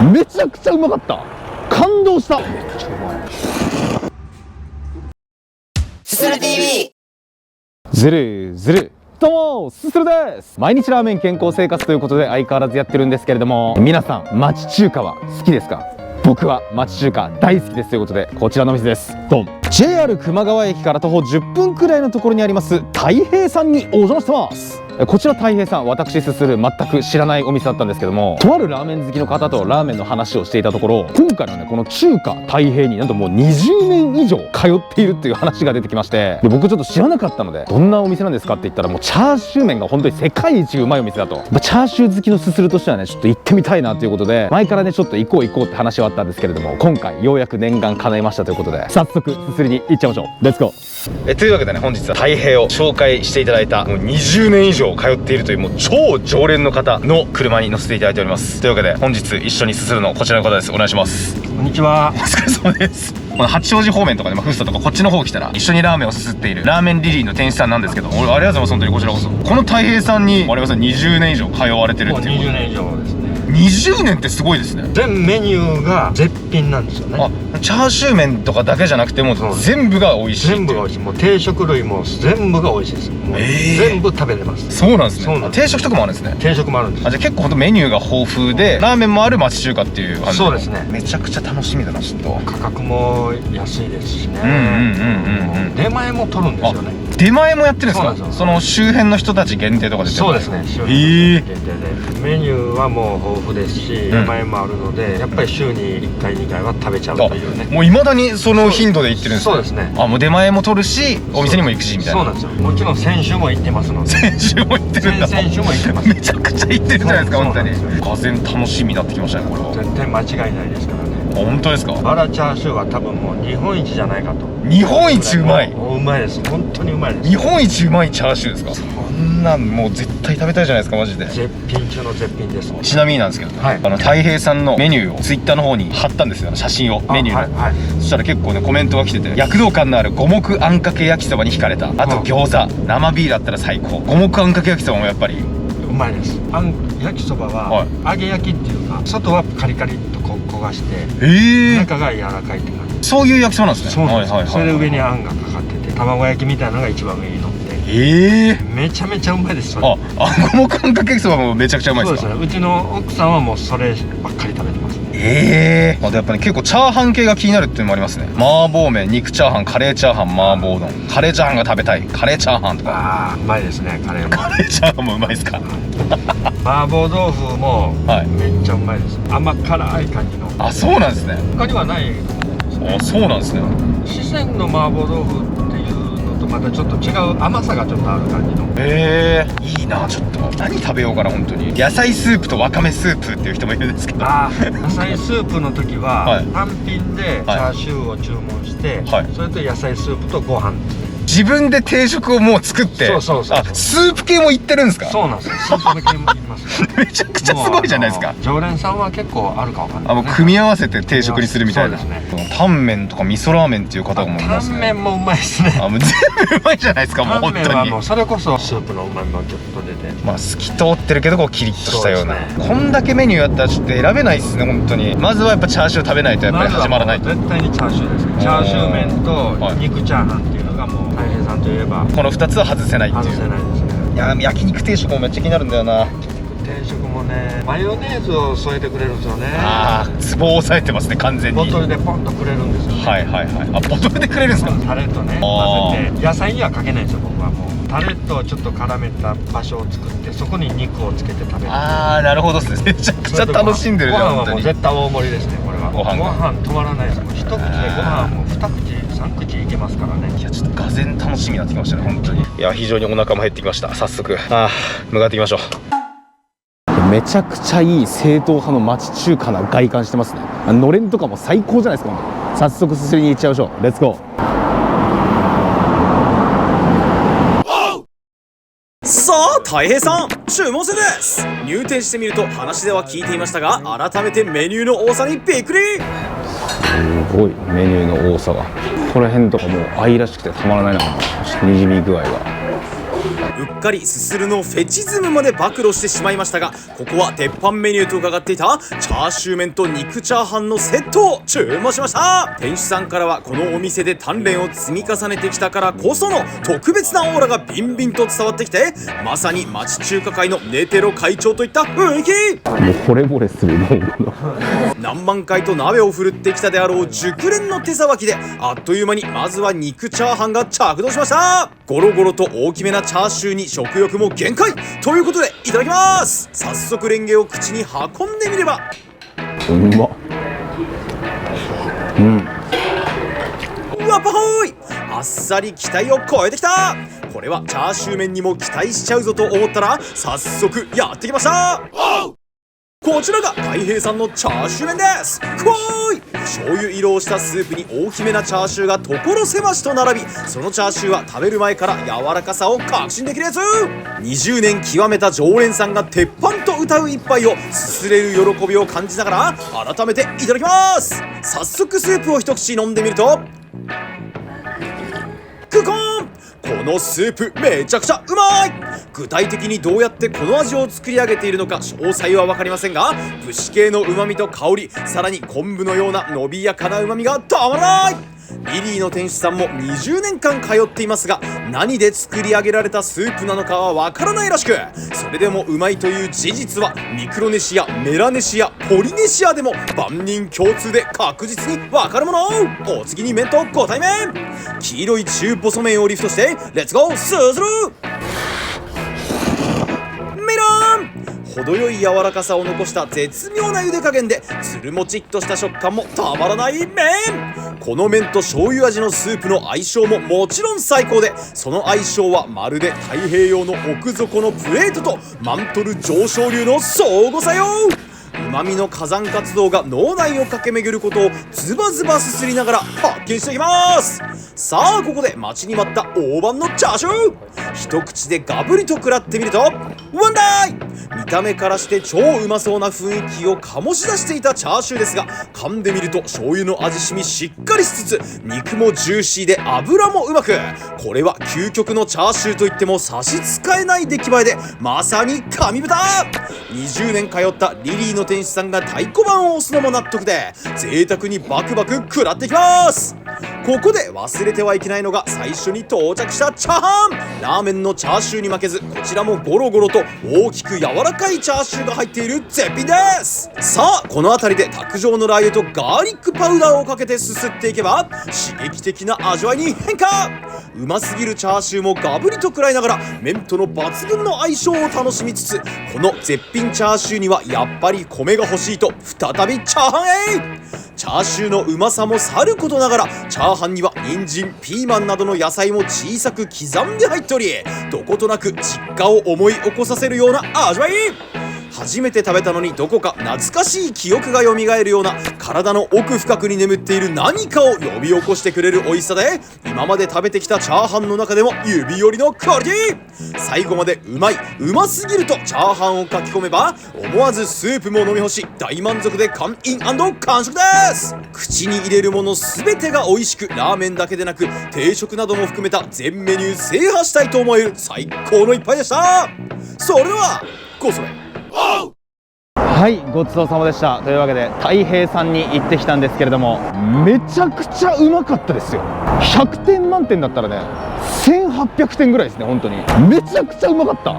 めちゃくちゃうまかった。感動した。めっちゃうまい。すする TV。 ずるずる。どうも、すするです。毎日ラーメン健康生活ということで相変わらずやってるんですけれども、皆さん町中華は好きですか？僕は町中華大好きですということで、こちらのお店です。ドン。 JR 球磨川駅から徒歩10分くらいのところにあります太平さんにお邪魔してます。こちら太平さん、私すする全く知らないお店だったんですけども、とあるラーメン好きの方とラーメンの話をしていたところ、今回のねこの中華太平になんともう20年以上通っているっていう話が出てきまして、で僕ちょっと知らなかったので、どんなお店なんですかって言ったら、もうチャーシュー麺が本当に世界一うまいお店だと。チャーシュー好きのすするとしてはね、ちょっと行ってみたいなということで、前からねちょっと行こうって話はあったんですけれども、今回ようやく念願叶いましたということで、早速すすりに行っちゃいましょう。レッツゴー。というわけでね、本日は太平を紹介していただいた、もう20年以上通っているというもう超常連の方の車に乗せていただいております。というわけで本日一緒にすするのこちらの方です。お願いします。こんにちは。お疲れ様です。この八王子方面とかで、福生とかこっちの方来たら一緒にラーメンをすすっているラーメンリリーの店主さんなんですけど、俺ありがとうございます。本当にこちらこそ。この太平さんに我々さん20年以上通われてるっていうことで。もう20年以上ですね。20年ってすごいですね。全メニューが絶品なんですよね。チャーシュー麺とかだけじゃなくても全部が美味しい。全部が美味しい。もう定食類も全部が美味しいです。もう全部食べれます。そうなんですね。定食とかもあるんですね。定食もあるんです。じゃあ結構ほんとメニューが豊富で、ラーメンもある町中華っていう感じ。そうですね。めちゃくちゃ楽しみだな。ちょっと価格も安いですしね。出前も取るんですよね。出前もやってるんですか？その周辺の人たち限定とかで。そうですね。周辺の人限定でメニューはもう豊富ですし、出前もあるので、やっぱり週に1回2回は食べちゃうというね。もう未だにその頻度で行ってるんですか？そうですね。もう出前も取るし、お店にも行くしみたいな。そうなんですよ。もちろん先週も行ってますので。先週も行ってるんだ。先週も行ってます。めちゃくちゃ行ってるじゃないですか。本当にがぜん楽しみになってきましたね。これは絶対間違いないですからね。本当ですか？バラチャーシューは多分もう日本一じゃないかと。日本一うまい。もううまいです。本当にうまいです。日本一うまいチャーシューですか？そんなんもう絶対食べたいじゃないですか。マジで絶品中の絶品です。ちなみになんですけど、太平さんのメニューをツイッターの方に貼ったんですよ。写真を、メニューの。そしたら結構ねコメントが来てて、躍動感のある五目あんかけ焼きそばに惹かれた。あと餃子、生ビールあったら最高。五目あんかけ焼きそばもやっぱりうまいです。焼きそばは揚げ焼きっていうか、外はカリカリっと焦がして、中が柔らかいって感じ。そういう焼きそばなんですね。そうなんです。それで上にあんがかかってて、卵焼きみたいなのが一番上に乗って、めちゃめちゃうまいです。それ五目あんかけ焼きそばもめちゃくちゃうまいですか？そうですね。うちの奥さんはもうそればっかり食べてますね。あとやっぱね結構チャーハン系が気になるっていうのもありますね。麻婆麺、肉チャーハン、カレーチャーハン、麻婆丼、カレーチャーハンが食べたい、カレーチャーハンとか。うまいですね。カレーも。カレーチャーハンもうまいですか？麻婆豆腐もめっちゃうまいです。甘辛い感じの。そうなんですね。他にはない。そうなんですね。四川の麻婆豆腐っていうのとまたちょっと違う甘さがちょっとある感じの。いいな。ちょっと何食べようかな。本当に野菜スープとわかめスープっていう人もいるんですけど、野菜スープの時は単品でチャーシューを注文して、それと野菜スープとご飯ですね。自分で定食をもう作って。スープ系もいってるんですか？そうなんですよ。スープ系もいます。めちゃくちゃすごいじゃないですか。常連さんは結構あるかわかんない。もう組み合わせて定食にするみたいな。タンメンとか味噌ラーメンっていう方もいますね。タンメンもうまいですね。もう全部うまいじゃないですか。もう本当に。タンメンはもうそれこそスープの旨味もちょっと出て、透き通ってるけどこうキリッとしたような。こんだけメニューやったらちょっと選べないですね。本当にまずはやっぱチャーシュー食べないとやっぱり始まらないと。絶対にチャーシューです。チャーシュー麺と肉チャーハンっていうのがもう太平さんといえばこの2つは外せないっていう。外せないですね。いや焼肉定食もめっちゃ気になるんだよな。定食もね、マヨネーズを添えてくれるんですよね。ツボを押さえてますね。完全にボトルでポンとくれるんですよね。ボトルでくれるんですか？タレとね混ぜて。野菜にはかけないんですよ。僕はもうタレとちょっと絡めた場所を作って、そこに肉をつけて食べる。なるほどですね。めちゃくちゃ楽しんでるじゃん。ご飯はもう絶対大盛りですね。これはご飯止まらないです。もう一口でご飯も2口3口いけますからね。いやちょっとがぜん楽しみになってきましたね。本当に。いや非常にお腹も減ってきました。早速向かっていきましょう。めちゃくちゃいい正統派の町中華な外観してますね。のれんとかも最高じゃないですか。早速すすりに行っちゃいましょう。レッツゴー。さあ太平さん、注文制です。入店してみると話では聞いていましたが、改めてメニューの多さにびっくり。すごいメニューの多さが。この辺とかもう愛らしくてたまらないな。にじみ具合が。うっかりすするのフェチズムまで暴露してしまいましたが、ここは鉄板メニューと伺っていたチャーシュー麺と肉チャーハンのセットを注文しました。店主さんからはこのお店で鍛錬を積み重ねてきたからこその特別なオーラがビンビンと伝わってきて、まさに町中華界のネテロ会長といった雰囲気。もう惚れ惚れするもの何万回と鍋を振るってきたであろう熟練の手さばきで、あっという間にまずは肉チャーハンが着動しました。ゴロゴロと大きめなチャーシューに食欲も限界ということでいただきます。早速レンゲを口に運んでみれば、うまっ。うわぱほい、あっさり期待を超えてきた。これはチャーシュー麺にも期待しちゃうぞと思ったら早速やってきました。こちらがたい平さんのチャーシュー麺です。こーい、醤油色をしたスープに大きめなチャーシューが所狭しと並び、そのチャーシューは食べる前から柔らかさを確信できるやつ。20年極めた常連さんが鉄板と歌う一杯をすすれる喜びを感じながら改めていただきます。早速スープを一口飲んでみると、クコーン、このスープめちゃくちゃうまい。具体的にどうやってこの味を作り上げているのか詳細は分かりませんが、節系の旨味と香り、さらに昆布のような伸びやかな旨味がたまらない。リリーの店主さんも20年間通っていますが、何で作り上げられたスープなのかはわからないらしく、それでもうまいという事実はミクロネシア、メラネシア、ポリネシアでも万人共通で確実にわかるもの。お次に麺とご対面。黄色い中細麺をリフトしてレッツゴースーズルメロン。程よい柔らかさを残した絶妙な茹で加減でつるもちっとした食感もたまらない麺。この麺と醤油味のスープの相性ももちろん最高で、その相性はまるで太平洋の奥底のプレートとマントル上昇流の相互作用。旨味の火山活動が脳内を駆け巡ることをズバズバすすりながら発見していきます。さあここで待ちに待った大判のチャーシュー、一口でガブリと食らってみるとワンダイ。見た目からして超うまそうな雰囲気を醸し出していたチャーシューですが、噛んでみると醤油の味しみしっかりしつつ肉もジューシーで油もうまく、これは究極のチャーシューといっても差し支えない出来栄えで、まさに神豚。20年通ったリリーの店主さんが太鼓判を押すのも納得で、贅沢にバクバク食らっていきます。ここで忘れてはいけないのが最初に到着したチャーハン。ラーメンのチャーシューに負けず、こちらもゴロゴロと大きく柔らかいチャーシューが入っている絶品です。さあこの辺りで卓上のラー油とガーリックパウダーをかけてすすっていけば刺激的な味わいに変化。うますぎるチャーシューもガブリと食らいながら麺との抜群の相性を楽しみつつ、この絶品チャーシューにはやっぱり米が欲しいと再びチャーハンへ。チャーシューのうまさもさることながら、チャーハンには人参、ピーマンなどの野菜も小さく刻んで入っており、どことなく実家を思い起こさせるような味わい。初めて食べたのにどこか懐かしい記憶が蘇るような、体の奥深くに眠っている何かを呼び起こしてくれる美味しさで、今まで食べてきたチャーハンの中でも指折りのクオリティ。最後までうまい、うますぎるとチャーハンを書き込めば思わずスープも飲み干し大満足で完飲&完食です。口に入れるもの全てが美味しく、ラーメンだけでなく定食なども含めた全メニュー制覇したいと思える最高の一杯でした。それではごそれ。はい、ごちそうさまでした。というわけでたい平さんに行ってきたんですけれども、めちゃくちゃうまかったですよ。100点満点だったらね1800点ぐらいですね。本当にめちゃくちゃうまかった。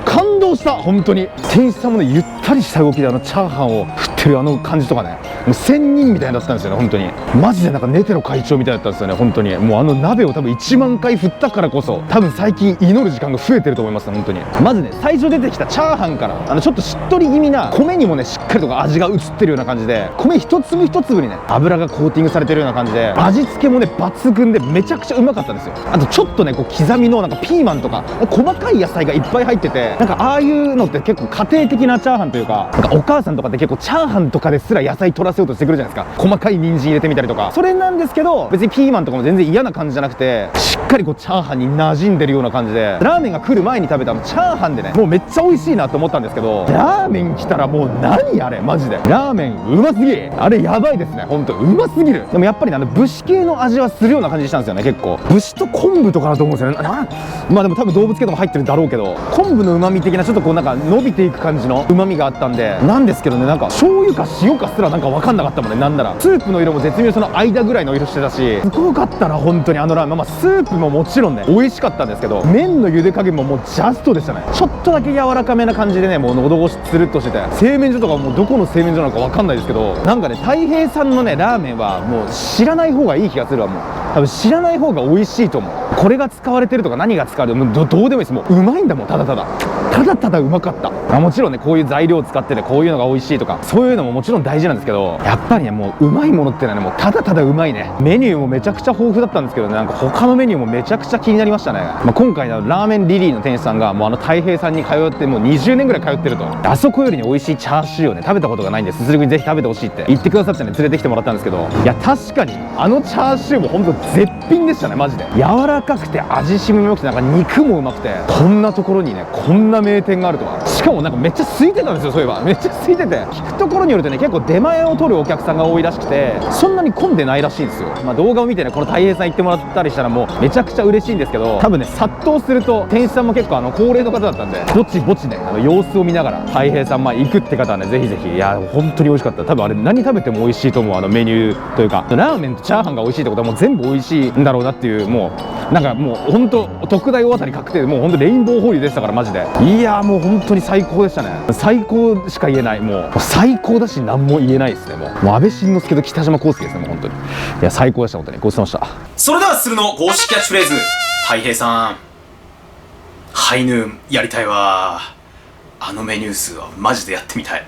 感動した。本当に店主さんもね、ゆったりした動きでチャーハンを振ってるあの感じとかね、もう仙人みたいだったんですよね。本当にマジでなんかネテロ会長みたいだったんですよね。本当にもうあの鍋を多分1万回振ったからこそ、多分最近祈る時間が増えてると思いますね。本当にまずね、最初出てきたチャーハンからちょっとしっとり気味な米にもねしっかりと味が移ってるような感じで、米一粒一粒にね油がコーティングされてるような感じで、味付けもね抜群でめちゃくちゃうまかったんですよ。あとちょっとねこう刻みのなんかピーマンとか細かい野菜がいっぱい入ってて、なんかああいうのって結構家庭的なチャーハンというか、なんかお母さんとかって結構チャーハンとかですら野菜取らせようとしてくるじゃないですか。細かい人参入れてみたりとか、それなんですけど、別にピーマンとかも全然嫌な感じじゃなくて、しっかりこうチャーハンに馴染んでるような感じで、ラーメンが来る前に食べたチャーハンでね、もうめっちゃ美味しいなと思ったんですけど、ラーメン来たらもう何あれマジでラーメンうますぎ、あれやばいですね、ほんとうますぎる。でもやっぱりね、武士系の味はするような感じしたんですよね。結構武士と昆布とかだと思うんですよね。まあでも多分動物系とかも入ってるんだろうけど、昆布の旨味的なちょっとこうなんか伸びていく感じの旨味があったんで、なんですけどね、なんか醤油か塩かすらなんか分かんなかったもんね。なんならスープの色も絶妙その間ぐらいの色してたし、すごかったな本当にあのラーメン。まあスープももちろんね美味しかったんですけど、麺の茹で加減ももうジャストでしたね。ちょっとだけ柔らかめな感じでね、もう喉越しつるっとしてて、製麺所とかもうどこの製麺所なのか分かんないですけど、なんかね太平さんのねラーメンはもう知らない方がいい気がするわ。もう多分知らない方が美味しいと思う。これが使われてるとか何が使われてるもうどうでもいいです。もううまいんだもん、ただただうまかった。もちろんねこういう材料を使っててこういうのが美味しいとかそういうのももちろん大事なんですけど、やっぱりねもううまいものってのはねもうただうまいね。メニューもめちゃくちゃ豊富だったんですけどね、なんか他のメニューもめちゃくちゃ気になりましたね。今回のラーメンリリーの店主さんがもう太平さんに通ってもう20年ぐらい通ってると、あそこよりね美味しいチャーシューをね食べたことがないんで、すするくにぜひ食べてほしいって言ってくださってね連れてきてもらったんですけど、いや確かにあのチャーシューもほんと絶品でしたねマジで。柔らかくて味しみも良くて、なんか肉もうまくて、こんなところにねこんな名店があるとは。しかもなんかめっちゃ空いてたんですよ。そういえばめっちゃ空いてて、聞くところによるとね結構出前を取るお客さんが多いらしくて、そんなに混んでないらしいんですよ。動画を見てねこの太平さん行ってもらったりしたらもうめちゃくちゃ嬉しいんですけど、多分ね殺到すると店主さんも結構高齢の方だったんで、ぼちぼちね様子を見ながら太平さん行くって方はねぜひぜひ。いや本当に美味しかった。多分あれ何食べても美味しいと思う。メニューというかラーメンとチャーハンが美味しいってことはもう全部美味しいんだろうなっていう、もうなんかもう本当特大大当たり確定で、もう本当レインボーホールでしたからマジで。いやもう本当に最高でしたね。最高しか言えない。もう最高だし何も言えないですね。もう安倍晋之助と北島康介ですね。もう本当にいや最高でした。本当にごちそうさまでした。それではするの公式キャッチフレーズ、たい平さんハイヌーンやりたいわ。あのメニュー数はマジでやってみたい。